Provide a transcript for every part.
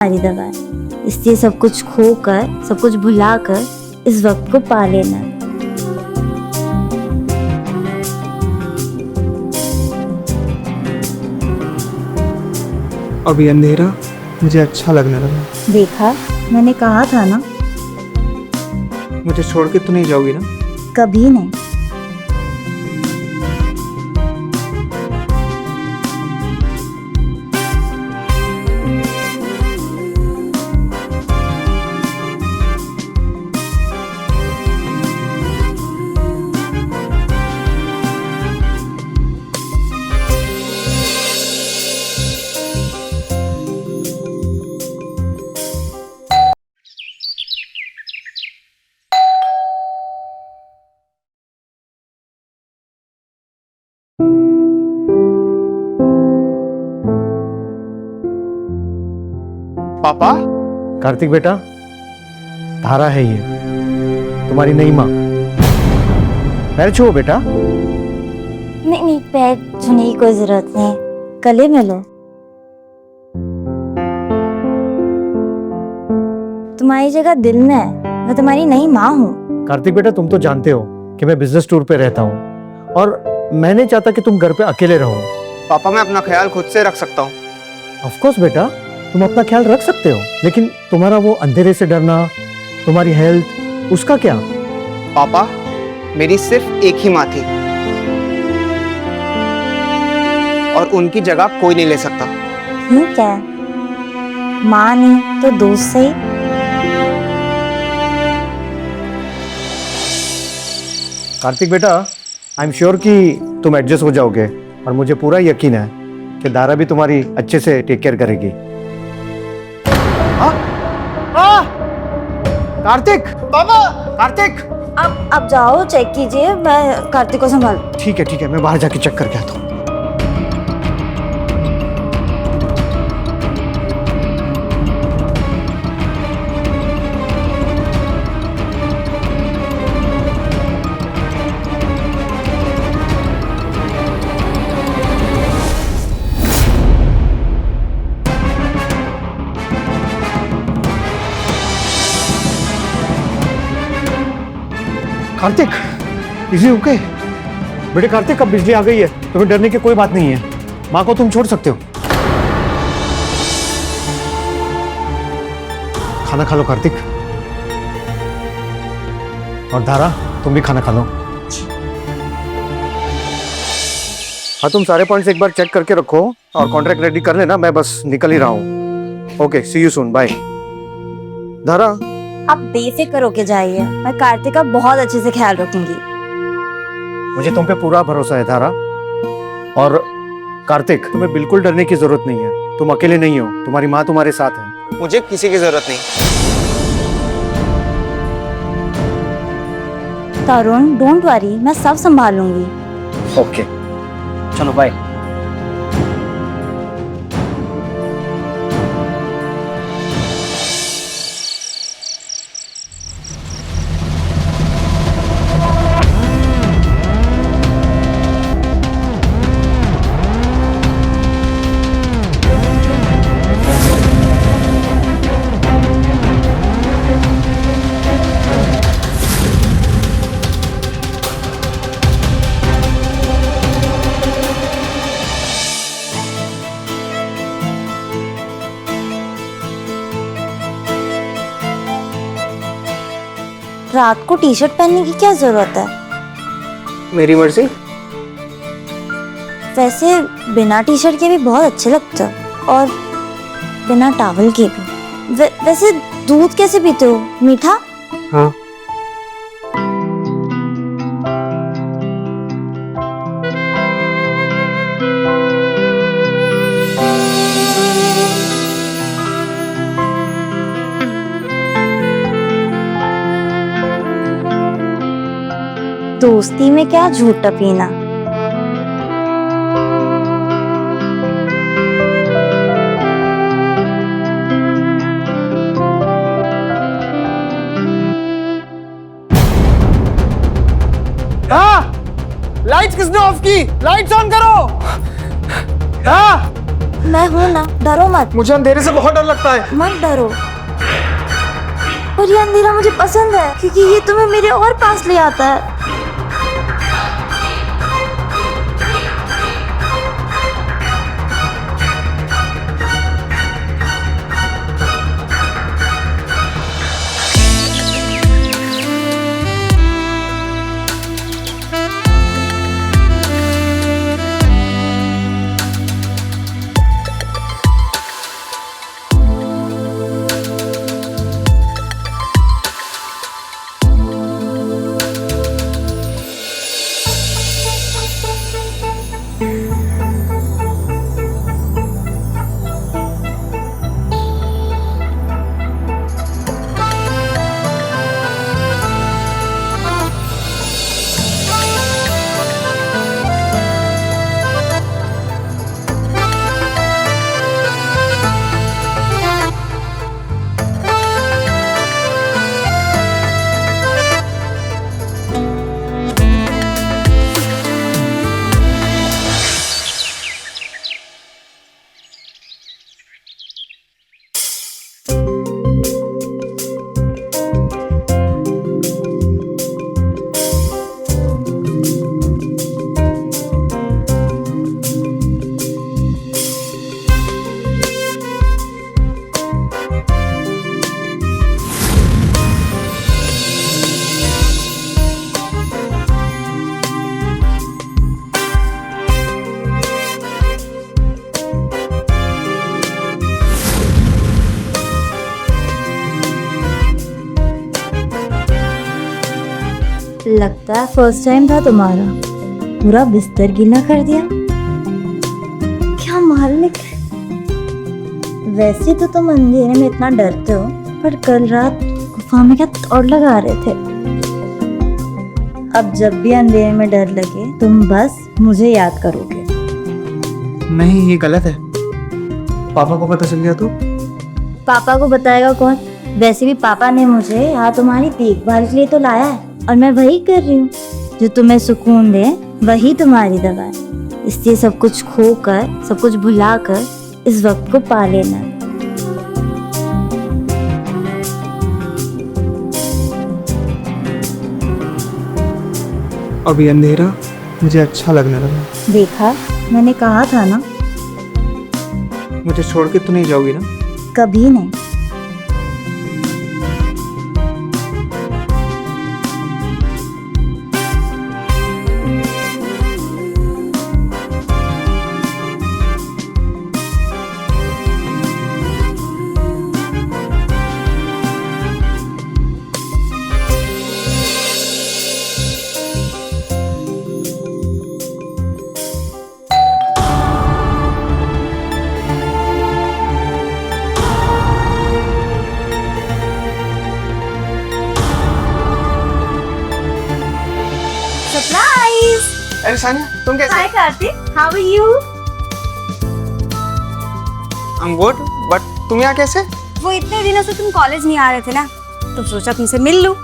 सारी दवा है, इसलिए सब कुछ खोकर, सब कुछ भुलाकर इस वक्त को पा लेना है। अभी अंधेरा मुझे अच्छा लगने लगा। देखा, मैंने कहा था ना। मुझे छोड़ के तो नहीं जाओगी ना? कभी नहीं। पापा, कार्तिक बेटा, धारा है ये, तुम्हारी नई माँ। पैर छुओ बेटा। नहीं नहीं, पैर छूने की कोई जरूरत नहीं है, गले में लो। तुम्हारी जगह दिल में है, मैं तुम्हारी नई माँ हूँ। कार्तिक बेटा, तुम तो जानते हो कि मैं बिजनेस टूर पे रहता हूँ और मैं नहीं चाहता कि तुम घर पे अकेले रहो। पापा मैं अपना ख्याल खुद से रख सकता हूँ। ऑफ कोर्स बेटा, तुम अपना ख्याल रख सकते हो, लेकिन तुम्हारा वो अंधेरे से डरना, तुम्हारी हेल्थ, उसका क्या? पापा, मेरी सिर्फ एक ही माँ थी और उनकी जगह कोई नहीं ले सकता। ठीक है, माँ नहीं तो दोस्त सही। कार्तिक बेटा, आई एम श्योर कि तुम एडजस्ट हो जाओगे और मुझे पूरा यकीन है कि दारा भी तुम्हारी अच्छे से टेक केयर करेगी। कार्तिक! पापा, कार्तिक! अब जाओ, चेक कीजिए, मैं कार्तिक को संभाल। ठीक है, मैं बाहर जाके चेक करके आता हूँ। Kartik, easy okay? बेटे कार्तिक, अब बिजली आ गई है, तुम्हें डरने की कोई बात नहीं है। माँ को तुम छोड़ सकते हो। खाना खा लो कार्तिक। और धारा, तुम भी खाना खा लो। हाँ, तुम सारे पॉइंट्स एक बार चेक करके रखो और कॉन्ट्रैक्ट रेडी कर लेना, मैं बस निकल ही रहा हूँ। Okay, see you soon, bye. Dhara, आप बेफिक्र होके जाइए, मैं कार्तिक का बहुत अच्छे से ख्याल रखूंगी। मुझे तुम पे पूरा भरोसा है धारा। और कार्तिक, तुम्हें बिल्कुल डरने की जरूरत नहीं है, तुम अकेले नहीं हो, तुम्हारी माँ तुम्हारे साथ है। मुझे किसी की जरूरत नहीं। तरुण, डोंट वरी, मैं सब संभाल लूंगी। ओके, चलो बाय। रात को टी शर्ट पहनने की क्या जरूरत है? मेरी मर्जी। वैसे बिना टी शर्ट के भी बहुत अच्छे लगते हो और बिना टॉवल के भी। वैसे दूध कैसे पीते हो? मीठा? हाँ। दोस्ती में क्या झूठा पीना। लाइट्स किसने ऑफ की? लाइट्स ऑन करो। हाँ, मैं हूं ना, डरो मत। मुझे अंधेरे से बहुत डर लगता है। मत डरो। और ये अंधेरा मुझे पसंद है क्योंकि ये तुम्हें मेरे और पास ले आता है। लगता है फर्स्ट टाइम था तुम्हारा। पूरा बिस्तर गीला कर दिया। क्या मालिक है। वैसे तो तुम अंधेरे में इतना डरते हो, पर कल रात गुफा में क्या तोड़ लगा रहे थे। अब जब भी अंधेरे में डर लगे तुम बस मुझे याद करोगे। नहीं, ये गलत है। पापा को पता चल गया तो? पापा को बताएगा कौन। वैसे भी पापा ने मुझे यहाँ तुम्हारी देखभाल के लिए तो लाया है, और मैं वही कर रही हूँ। जो तुम्हें सुकून दे वही तुम्हारी दवा है। इसलिए सब कुछ खोकर, सब कुछ भुलाकर इस वक्त को पा लेना। अभी अंधेरा मुझे अच्छा लगने लगा। देखा, मैंने कहा था ना। मुझे छोड़ के तो नहीं जाओगी ना? कभी नहीं। सरप्राइज। अरे सानिया, तुम कैसे? Hi Kartik, how are you? I'm good, but तुम यहाँ कैसे? वो इतने दिनों से तुम कॉलेज नहीं आ रहे थे ना, तो सोचा तुमसे मिल लूं।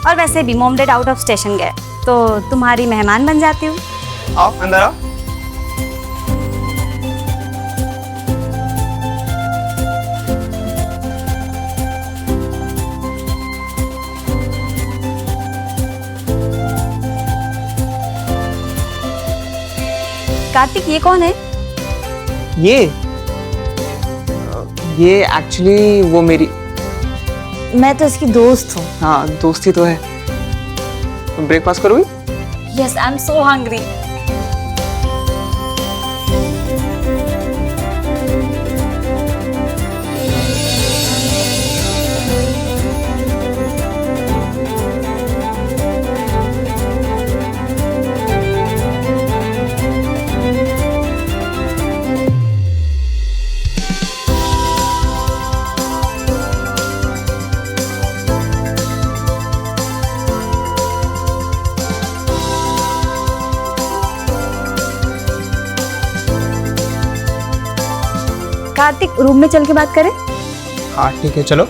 और वैसे भी mom dad out of station गए, तो तुम्हारी मेहमान बन जाती हूँ। आओ अंदर आओ। कार्तिक, ये कौन है? ये एक्चुअली वो मेरी, मैं तो इसकी दोस्त हूँ। हाँ दोस्ती तो है। तुम ब्रेकफास्ट करोगी? Yes, I am so hungry. Kartik, room में चल के बात करें? हाँ ठीक है, चलो।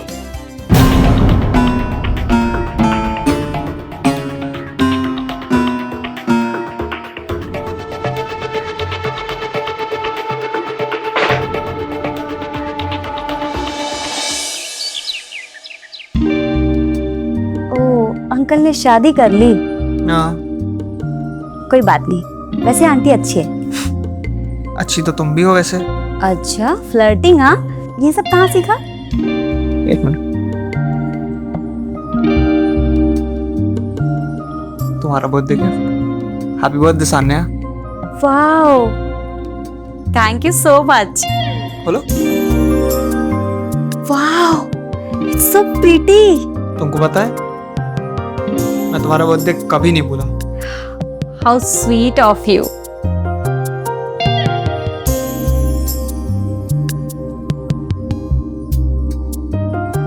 अंकल ने शादी कर ली। हाँ, कोई बात नहीं, वैसे आंटी अच्छी है। अच्छी तो तुम भी हो वैसे। अच्छा, फ्लर्टिंग? हाँ, ये सब कहाँ सीखा? एक मिनट, तुम्हारा birthday gift. Happy birthday Sanya. Wow, thank you so much. बोलो। Wow, it's so pretty. तुमको पता है मैं तुम्हारा बर्थडे कभी नहीं भूला। How sweet of you.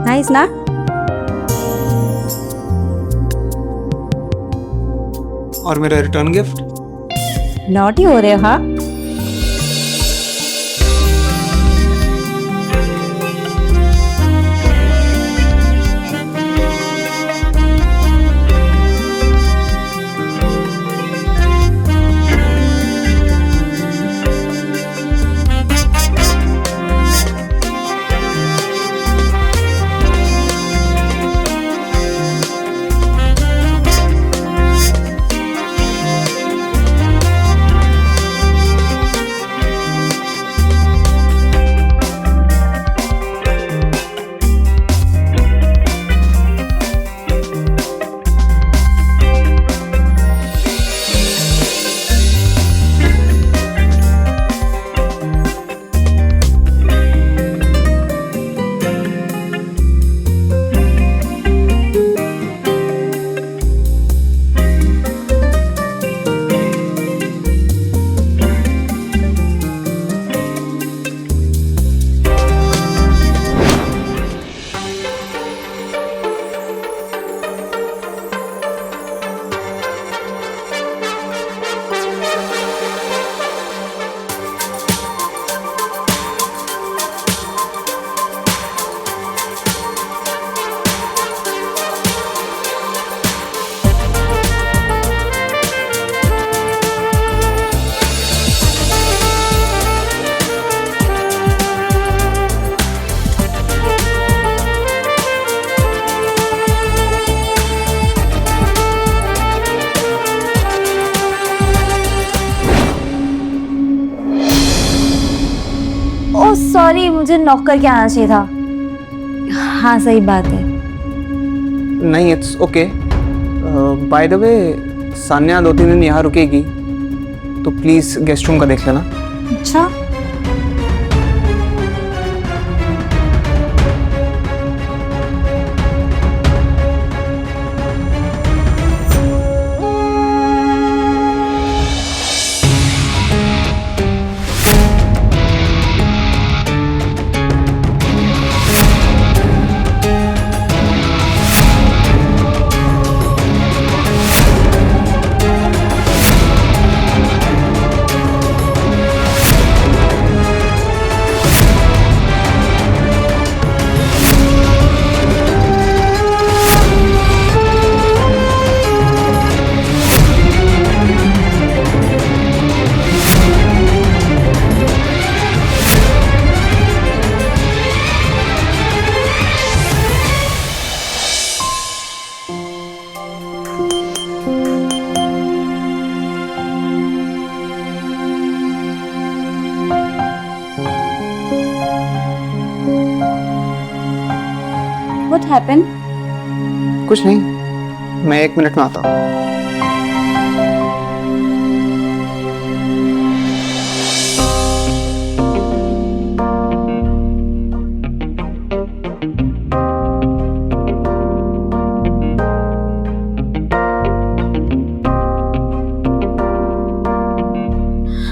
Nice ना? और मेरा रिटर्न गिफ्ट? नॉटी हो रहे हो हाँ? ओह सॉरी, मुझे नॉक करके आना चाहिए था। हाँ सही बात है। नहीं, it's okay. By the way, Sanya 2-3 दिन यहाँ रुकेगी, तो प्लीज गेस्ट रूम का देख लेना। अच्छा, व्हाट हैपेंड? कुछ नहीं, मैं 1 मिनट में आता हूँ।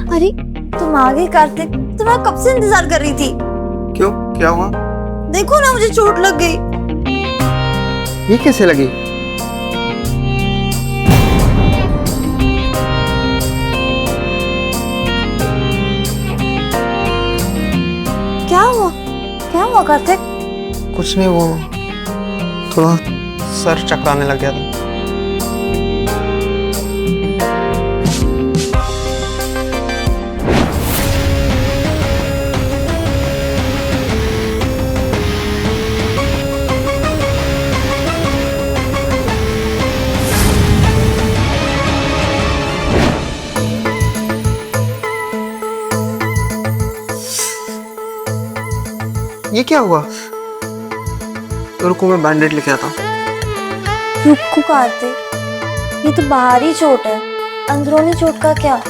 अरे तुम आ गए कार्तिक, तो मैं कब से इंतजार कर रही थी। क्यों, क्या हुआ? देखो ना, मुझे चोट लग गई। ये कैसे लगी? क्या हुआ? क्या हुआ कार्तिक? कुछ नहीं, वो थोड़ा सर चकराने लग गया था। क्या हुआ? रुको मैं बैंडेड लेके आता हूँ। रुको कार्तिक, ये तो बाहरी चोट है, अंदरूनी चोट का क्या?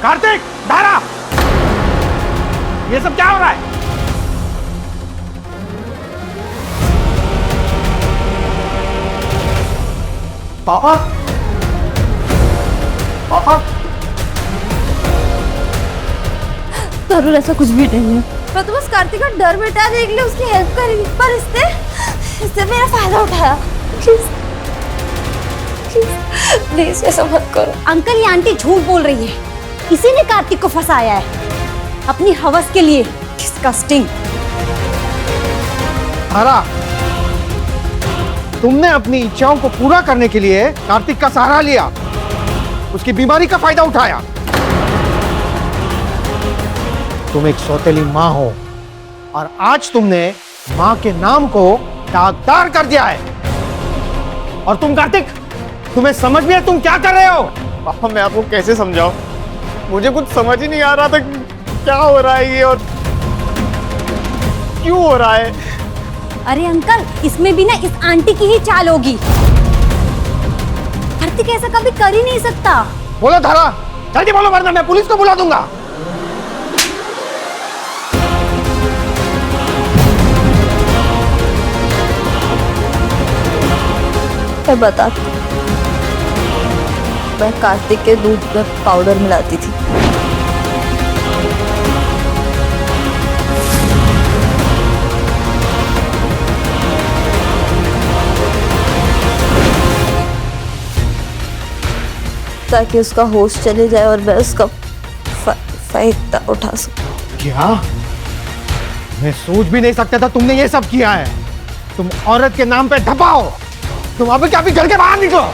कार्तिक, धारा, ये सब क्या हो रहा है? पापा, पापा, जरूर ऐसा कुछ भी नहीं है। मैं तो बस कार्तिक का डर मिटा देख ले, उसकी हेल्प करेगी, पर इससे मेरा फायदा उठाया। प्लीज ऐसा मत करो। अंकल, ये आंटी झूठ बोल रही है। इसी ने कार्तिक को फंसाया है अपनी हवस के लिए। डिस्गस्टिंग। धारा, तुमने अपनी इच्छाओं को पूरा करने के लिए कार्तिक का सहारा लिया, उसकी बीमारी का फायदा उठाया। तुम एक सौतेली माँ हो और आज तुमने माँ के नाम को दागदार कर दिया है। और तुम कार्तिक, तुम्हें समझ में है तुम क्या कर रहे हो? पापा मैं आपको कैसे समझाऊं? मुझे कुछ समझ ही नहीं आ रहा था क्या हो रहा है ये और क्यों हो रहा है। अरे अंकल, इसमें भी ना इस आंटी की ही चाल होगी। कार्तिक ऐसा कभी कर ही नहीं सकता। बोलो धारा, जल्दी बोलो वरना मैं पुलिस को बुला दूंगा। मैं बता, मैं कार्तिक के दूध में पाउडर मिलाती थी। ताकि उसका होश चले जाए और मैं उसका फायदा उठा सकूं। क्या? मैं सोच भी नहीं सकता था तुमने ये सब किया है। तुम औरत के नाम पे धपाओ। तुम अभी क्या, अभी घर के बाहर निकलो।